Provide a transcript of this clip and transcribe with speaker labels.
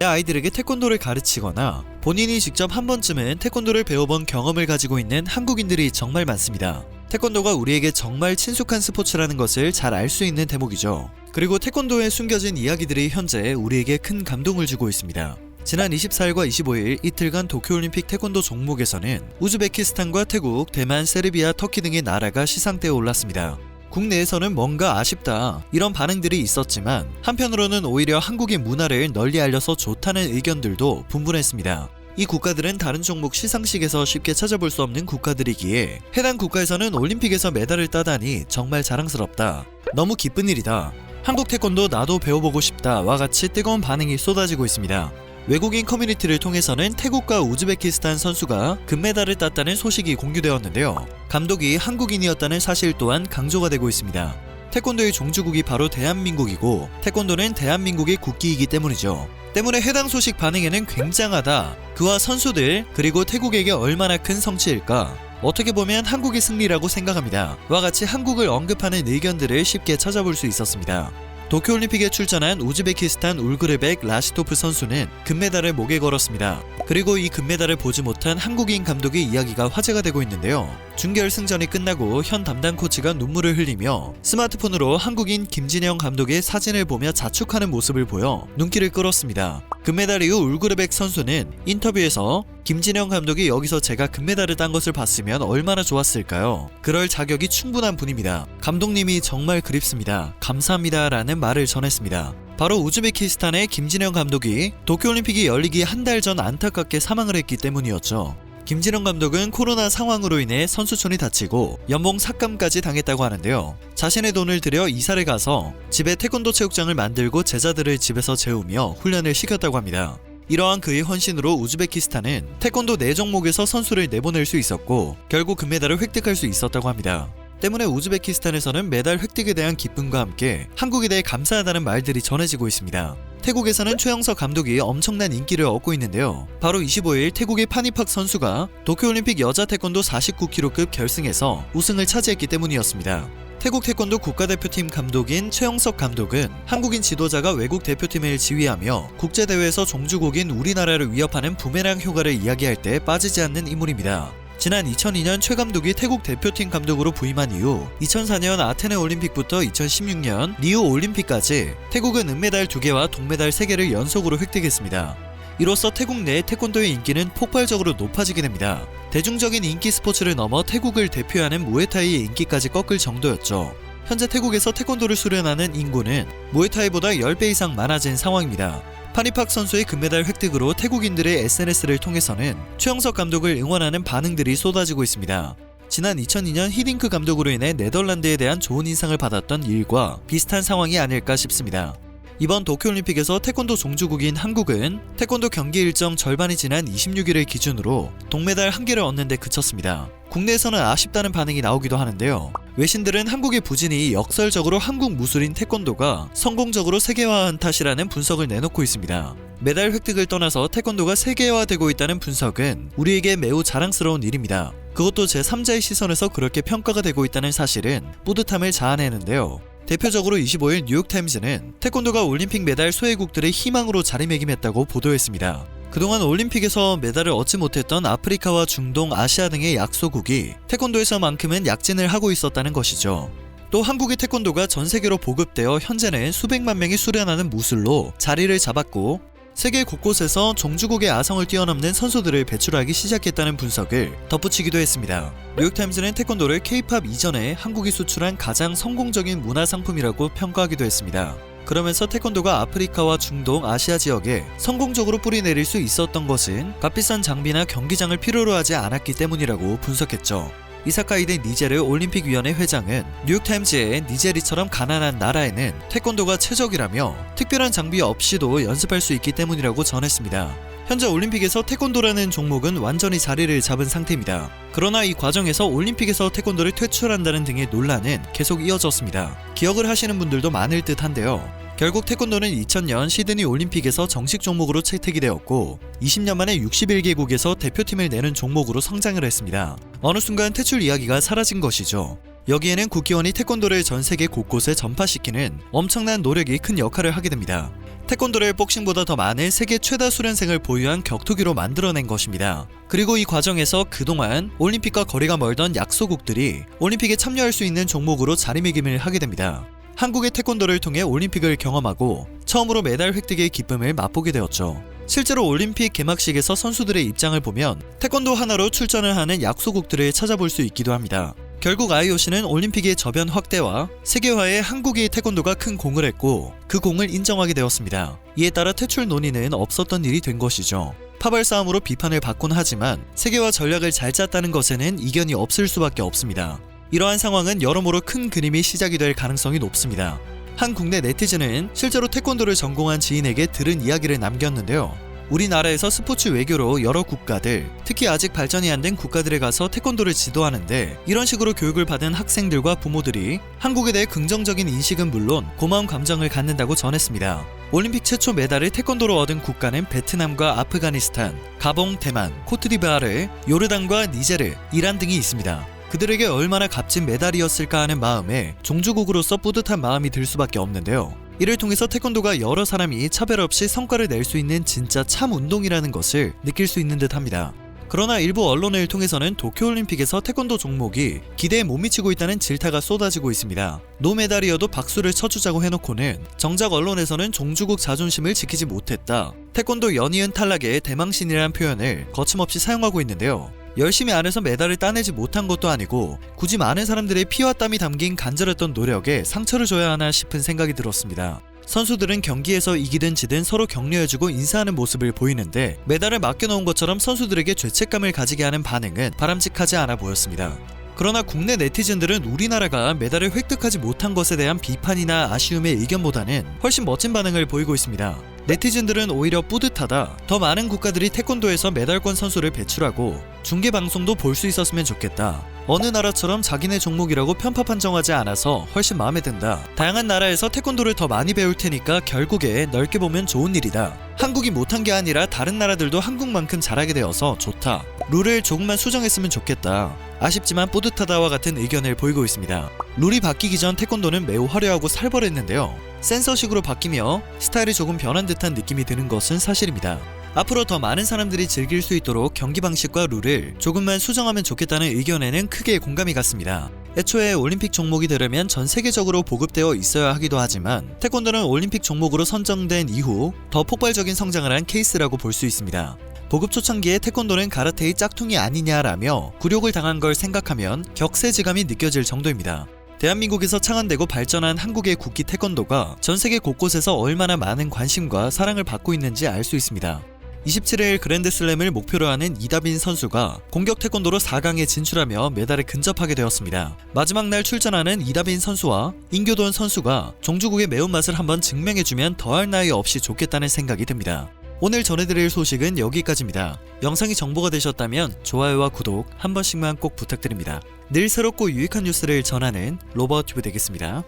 Speaker 1: 아이들에게 태권도를 가르치거나 본인이 직접 한 번쯤은 태권도를 배워본 경험을 가지고 있는 한국인들이 정말 많습니다. 태권도가 우리에게 정말 친숙한 스포츠라는 것을 잘 알 수 있는 대목이죠. 그리고 태권도에 숨겨진 이야기들이 현재 우리에게 큰 감동을 주고 있습니다. 지난 24일과 25일 이틀간 도쿄올림픽 태권도 종목에서는 우즈베키스탄과 태국, 대만, 세르비아, 터키 등의 나라가 시상대에 올랐습니다. 국내에서는 뭔가 아쉽다 이런 반응들이 있었지만 한편으로는 오히려 한국의 문화를 널리 알려서 좋다는 의견들도 분분했습니다. 이 국가들은 다른 종목 시상식에서 쉽게 찾아볼 수 없는 국가들이기에 해당 국가에서는 올림픽에서 메달을 따다니 정말 자랑스럽다, 너무 기쁜 일이다, 한국 태권도 나도 배워보고 싶다와 같이 뜨거운 반응이 쏟아지고 있습니다. 외국인 커뮤니티를 통해서는 태국과 우즈베키스탄 선수가 금메달을 땄다는 소식이 공유되었는데요. 감독이 한국인이었다는 사실 또한 강조가 되고 있습니다. 태권도의 종주국이 바로 대한민국이고 태권도는 대한민국의 국기이기 때문이죠. 때문에 해당 소식 반응에는 굉장하다, 그와 선수들 그리고 태국에게 얼마나 큰 성취일까, 어떻게 보면 한국의 승리라고 생각합니다 와 같이 한국을 언급하는 의견들을 쉽게 찾아볼 수 있었습니다. 도쿄올림픽에 출전한 우즈베키스탄 울그르백 라시토프 선수는 금메달을 목에 걸었습니다. 그리고 이 금메달을 보지 못한 한국인 감독의 이야기가 화제가 되고 있는데요. 준결승전이 끝나고 현 담당 코치가 눈물을 흘리며 스마트폰으로 한국인 김진영 감독의 사진을 보며 자축하는 모습을 보여 눈길을 끌었습니다. 금메달 이후 울그르백 선수는 인터뷰에서 김진영 감독이 여기서 제가 금메달을 딴 것을 봤으면 얼마나 좋았을까요? 그럴 자격이 충분한 분입니다. 감독님이 정말 그립습니다. 감사합니다 라는 말을 전했습니다. 바로 우즈베키스탄의 김진영 감독이 도쿄올림픽이 열리기 한 달 전 안타깝게 사망을 했기 때문이었죠. 김진영 감독은 코로나 상황으로 인해 선수촌이 다치고 연봉 삭감까지 당했다고 하는데요. 자신의 돈을 들여 이사를 가서 집에 태권도 체육장을 만들고 제자들을 집에서 재우며 훈련을 시켰다고 합니다. 이러한 그의 헌신으로 우즈베키스탄은 태권도 4종목에서 선수를 내보낼 수 있었고 결국 금메달을 획득할 수 있었다고 합니다. 때문에 우즈베키스탄에서는 메달 획득에 대한 기쁨과 함께 한국에 대해 감사하다는 말들이 전해지고 있습니다. 태국에서는 최영석 감독이 엄청난 인기를 얻고 있는데요. 바로 25일 태국의 파니팍 선수가 도쿄올림픽 여자 태권도 49kg급 결승에서 우승을 차지했기 때문이었습니다. 태국 태권도 국가대표팀 감독인 최영석 감독은 한국인 지도자가 외국 대표팀을 지휘하며 국제대회에서 종주국인 우리나라를 위협하는 부메랑 효과를 이야기할 때 빠지지 않는 인물입니다. 지난 2002년 최 감독이 태국 대표팀 감독으로 부임한 이후 2004년 아테네 올림픽부터 2016년 리우 올림픽까지 태국은 은메달 2개와 동메달 3개를 연속으로 획득했습니다. 이로써 태국 내 태권도의 인기는 폭발적으로 높아지게 됩니다. 대중적인 인기 스포츠를 넘어 태국을 대표하는 무에타이의 인기까지 꺾을 정도였죠. 현재 태국에서 태권도를 수련하는 인구는 무에타이보다 10배 이상 많아진 상황입니다. 파니팍 선수의 금메달 획득으로 태국인들의 SNS를 통해서는 최영석 감독을 응원하는 반응들이 쏟아지고 있습니다. 지난 2002년 히딩크 감독으로 인해 네덜란드에 대한 좋은 인상을 받았던 일과 비슷한 상황이 아닐까 싶습니다. 이번 도쿄올림픽에서 태권도 종주국인 한국은 태권도 경기 일정 절반이 지난 26일을 기준으로 동메달 1개를 얻는 데 그쳤습니다. 국내에서는 아쉽다는 반응이 나오기도 하는데요. 외신들은 한국의 부진이 역설적으로 한국 무술인 태권도가 성공적으로 세계화한 탓이라는 분석을 내놓고 있습니다. 메달 획득을 떠나서 태권도가 세계화되고 있다는 분석은 우리에게 매우 자랑스러운 일입니다. 그것도 제3자의 시선에서 그렇게 평가가 되고 있다는 사실은 뿌듯함을 자아내는데요. 대표적으로 25일 뉴욕타임즈는 태권도가 올림픽 메달 소외국들의 희망으로 자리매김했다고 보도했습니다. 그동안 올림픽에서 메달을 얻지 못했던 아프리카와 중동, 아시아 등의 약소국이 태권도에서만큼은 약진을 하고 있었다는 것이죠. 또 한국의 태권도가 전 세계로 보급되어 현재는 수백만 명이 수련하는 무술로 자리를 잡았고 세계 곳곳에서 종주국의 아성을 뛰어넘는 선수들을 배출하기 시작했다는 분석을 덧붙이기도 했습니다. 뉴욕타임즈는 태권도를 K-팝 이전에 한국이 수출한 가장 성공적인 문화상품이라고 평가하기도 했습니다. 그러면서 태권도가 아프리카와 중동, 아시아 지역에 성공적으로 뿌리내릴 수 있었던 것은 값비싼 장비나 경기장을 필요로 하지 않았기 때문이라고 분석했죠. 이사카이데 니제르 올림픽위원회 회장은 뉴욕타임즈에 니제리처럼 가난한 나라에는 태권도가 최적이라며 특별한 장비 없이도 연습할 수 있기 때문이라고 전했습니다. 현재 올림픽에서 태권도라는 종목은 완전히 자리를 잡은 상태입니다. 그러나 이 과정에서 올림픽에서 태권도를 퇴출한다는 등의 논란은 계속 이어졌습니다. 기억을 하시는 분들도 많을 듯 한데요. 결국 태권도는 2000년 시드니 올림픽에서 정식 종목으로 채택이 되었고 20년 만에 61개국에서 대표팀을 내는 종목으로 성장을 했습니다. 어느 순간 퇴출 이야기가 사라진 것이죠. 여기에는 국기원이 태권도를 전 세계 곳곳에 전파시키는 엄청난 노력이 큰 역할을 하게 됩니다. 태권도를 복싱보다 더 많은 세계 최다 수련생을 보유한 격투기로 만들어낸 것입니다. 그리고 이 과정에서 그동안 올림픽과 거리가 멀던 약소국들이 올림픽에 참여할 수 있는 종목으로 자리매김을 하게 됩니다. 한국의 태권도를 통해 올림픽을 경험하고 처음으로 메달 획득의 기쁨을 맛보게 되었죠. 실제로 올림픽 개막식에서 선수들의 입장을 보면 태권도 하나로 출전을 하는 약소국들을 찾아볼 수 있기도 합니다. 결국 IOC는 올림픽의 저변 확대와 세계화에 한국의 태권도가 큰 공을 했고 그 공을 인정하게 되었습니다. 이에 따라 퇴출 논의는 없었던 일이 된 것이죠. 파벌 싸움으로 비판을 받곤 하지만 세계화 전략을 잘 짰다는 것에는 이견이 없을 수밖에 없습니다. 이러한 상황은 여러모로 큰 그림이 시작이 될 가능성이 높습니다. 한 국내 네티즌은 실제로 태권도를 전공한 지인에게 들은 이야기를 남겼는데요. 우리나라에서 스포츠 외교로 여러 국가들, 특히 아직 발전이 안 된 국가들에 가서 태권도를 지도하는데 이런 식으로 교육을 받은 학생들과 부모들이 한국에 대해 긍정적인 인식은 물론 고마운 감정을 갖는다고 전했습니다. 올림픽 최초 메달을 태권도로 얻은 국가는 베트남과 아프가니스탄, 가봉, 대만, 코트디부아르, 요르단과 니제르, 이란 등이 있습니다. 그들에게 얼마나 값진 메달이었을까 하는 마음에 종주국으로서 뿌듯한 마음이 들 수밖에 없는데요. 이를 통해서 태권도가 여러 사람이 차별 없이 성과를 낼 수 있는 진짜 참 운동이라는 것을 느낄 수 있는 듯 합니다. 그러나 일부 언론을 통해서는 도쿄올림픽에서 태권도 종목이 기대에 못 미치고 있다는 질타가 쏟아지고 있습니다. 노메달이어도 박수를 쳐주자고 해놓고는 정작 언론에서는 종주국 자존심을 지키지 못했다, 태권도 연이은 탈락의 대망신이라는 표현을 거침없이 사용하고 있는데요. 열심히 안 해서 메달을 따내지 못한 것도 아니고 굳이 많은 사람들의 피와 땀이 담긴 간절했던 노력에 상처를 줘야 하나 싶은 생각이 들었습니다. 선수들은 경기에서 이기든 지든 서로 격려해주고 인사하는 모습을 보이는데 메달을 맡겨놓은 것처럼 선수들에게 죄책감을 가지게 하는 반응은 바람직하지 않아 보였습니다. 그러나 국내 네티즌들은 우리나라가 메달을 획득하지 못한 것에 대한 비판이나 아쉬움의 의견보다는 훨씬 멋진 반응을 보이고 있습니다. 네티즌들은 오히려 뿌듯하다, 더 많은 국가들이 태권도에서 메달권 선수를 배출하고 중계 방송도 볼 수 있었으면 좋겠다, 어느 나라처럼 자기네 종목이라고 편파 판정하지 않아서 훨씬 마음에 든다, 다양한 나라에서 태권도를 더 많이 배울 테니까 결국에 넓게 보면 좋은 일이다, 한국이 못한 게 아니라 다른 나라들도 한국만큼 잘하게 되어서 좋다, 룰을 조금만 수정했으면 좋겠다, 아쉽지만 뿌듯하다와 같은 의견을 보이고 있습니다. 룰이 바뀌기 전 태권도는 매우 화려하고 살벌했는데요. 센서식으로 바뀌며 스타일이 조금 변한 듯한 느낌이 드는 것은 사실입니다. 앞으로 더 많은 사람들이 즐길 수 있도록 경기 방식과 룰을 조금만 수정하면 좋겠다는 의견에는 크게 공감이 갔습니다. 애초에 올림픽 종목이 되려면 전 세계적으로 보급되어 있어야 하기도 하지만 태권도는 올림픽 종목으로 선정된 이후 더 폭발적인 성장을 한 케이스라고 볼 수 있습니다. 보급 초창기에 태권도는 가라테의 짝퉁이 아니냐라며 굴욕을 당한 걸 생각하면 격세지감이 느껴질 정도입니다. 대한민국에서 창안되고 발전한 한국의 국기 태권도가 전 세계 곳곳에서 얼마나 많은 관심과 사랑을 받고 있는지 알 수 있습니다. 27일 그랜드슬램을 목표로 하는 이다빈 선수가 공격 태권도로 4강에 진출하며 메달에 근접하게 되었습니다. 마지막 날 출전하는 이다빈 선수와 인교돈 선수가 종주국의 매운맛을 한번 증명해주면 더할 나위 없이 좋겠다는 생각이 듭니다. 오늘 전해드릴 소식은 여기까지입니다. 영상이 정보가 되셨다면 좋아요와 구독 한 번씩만 꼭 부탁드립니다. 늘 새롭고 유익한 뉴스를 전하는 로버튜브 되겠습니다.